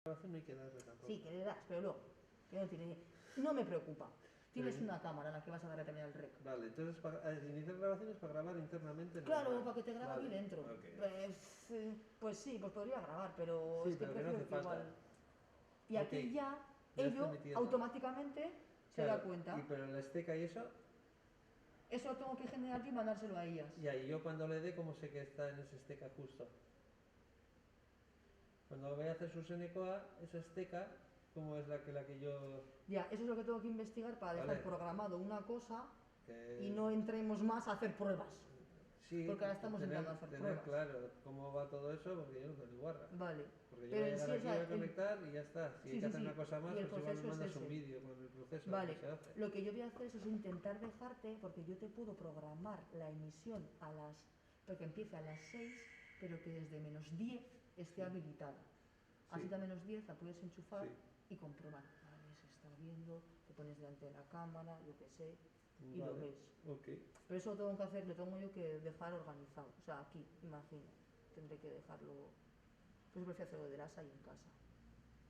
grabación no hay que darle tampoco. Sí, que le das, pero luego, que no tiene... No me preocupa. Tienes una cámara en la que vas a darle también al rec. Vale, entonces iniciar grabaciones para grabar internamente. Claro, para que te grabe vale. aquí dentro. Okay. Pues sí, pues podría grabar, pero sí, es que pero prefiero que no hace falta. igual. Y aquí ya ello automáticamente se da cuenta. Pero la esteca y eso. Eso lo tengo que generar yo y mandárselo a ellas. Ya, y yo cuando le dé, ¿cómo sé que está en esa esteca justo? Cuando voy a hacer su SNCOA, esa esteca, ¿cómo es la que yo...? Ya, eso es lo que tengo que investigar para dejar programado una cosa y no entremos más a hacer pruebas. Sí, porque ahora estamos entrando a hacer pruebas. Claro cómo va todo eso, porque yo no tengo ni guarra. Vale. Porque yo voy a llegar aquí, voy a conectar y ya está. Si hay que hacer una cosa más, pues igual me mandas un vídeo con el proceso. Vale, que se hace. lo que yo voy a hacer es intentar dejarte, porque yo te puedo programar la emisión porque empiece a las 6, pero que desde -10 esté habilitada. Así a -10 la puedes enchufar y comprobar. Vale, se está viendo, te pones delante de la cámara, yo qué sé, y lo ves. Pero eso lo tengo que hacer, lo tengo yo que dejar organizado. O sea, aquí, imagino, tendré que dejarlo. Pues prefiero hacerlo de casa y en casa.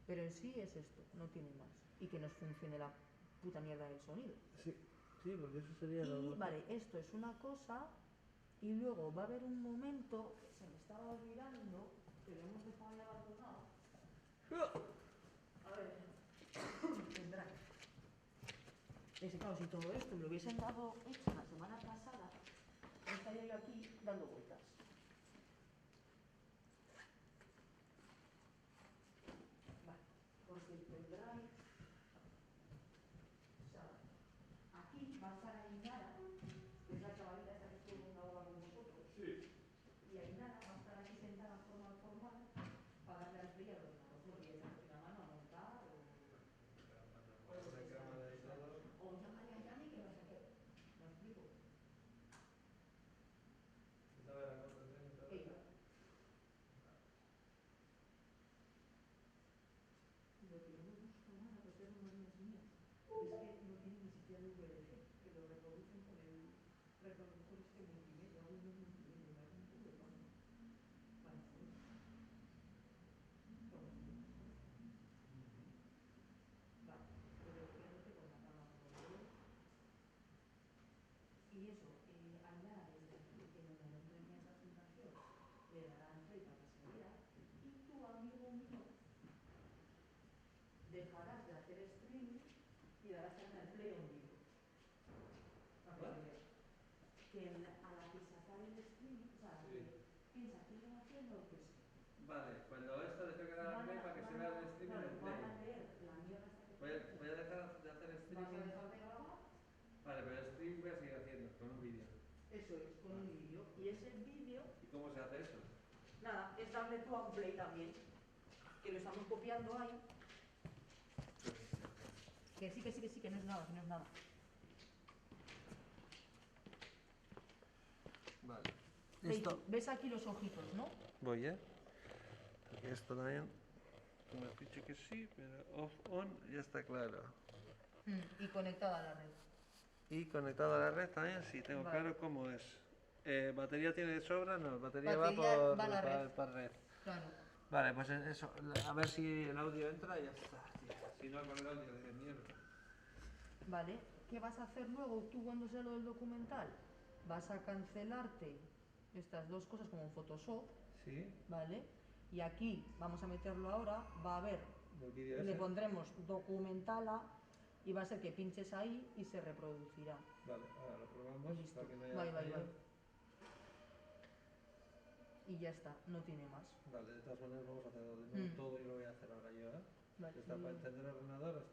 Pero en sí es esto, no tiene más. Y que nos funcione la puta mierda del sonido. Sí, porque eso sería lo... Vale, esto es una cosa, y luego va a haber un momento que se me estaba olvidando, que lo hemos dejado ya abandonado. A ver, tendrá. Claro, si todo esto me lo hubiesen dado hecho la semana pasada, estaría yo aquí dando vueltas. Vale, porque el pendrive, o sea, aquí va a estar Ainara, que es la chavalita esta que estoy viendo ahora con vosotros. Sí. Y Ainara va a estar aquí sentada formal, para darle al play al ordenador, porque ella no tiene la mano a montar o llamarle a Yanni que no sé qué. ¿Me explico? Ella. Lo que no me gusta nada, porque es una niña mía, es que no tiene ni siquiera VLC, que lo reproducen con el reproductor multimedia, o no multimedia, me hace un poco de paso. Vale, pero quédate con la cámara por favor. Y eso, Ainara desde aquí, que donde no tenía esa presentación, le darán play para que se vea, y tu amigo mío dejarás de hacer streaming y darás también el play a un vídeo. Que a la que sacar el streaming, o sea, piensa que lo va a hacer lo que sea. Vale, cuando esto le tengo que dar play para que se vea el streaming en play. Van a leer la mierda hasta que voy a dejar de hacer streaming. Vas a dejar de grabar. Vale, pero el streaming voy a seguir haciendo con un vídeo. Eso es, con un vídeo. Y ese vídeo... ¿Y cómo se hace eso? Nada, es darle tú a un play también. Que lo estamos copiando ahí. Que sí, que no es nada, Vale. Esto. ¿Ves aquí los ojitos, no? Voy, esto también. Me has dicho que sí, pero off, on, ya está claro. Y conectada a la red. Y conectado a la red también, sí, tengo claro cómo es. ¿Batería tiene de sobra? No, batería va por red. Claro. Vale, pues eso, a ver si el audio entra y ya está. Si no, con el audio de mierda. Vale, ¿qué vas a hacer luego tú cuando sea lo del documental? Vas a cancelarte estas dos cosas como en Photoshop. Sí. ¿Vale? Y aquí, vamos a meterlo ahora, va a haber, le pondremos documentala y va a ser que pinches ahí y se reproducirá. Vale, ahora lo probamos. Listo. Para que no haya Vale. Y ya está, no tiene más. Vale, de todas maneras vamos a hacer todo y lo voy a hacer ahora yo, Vale, está para encender el ordenador.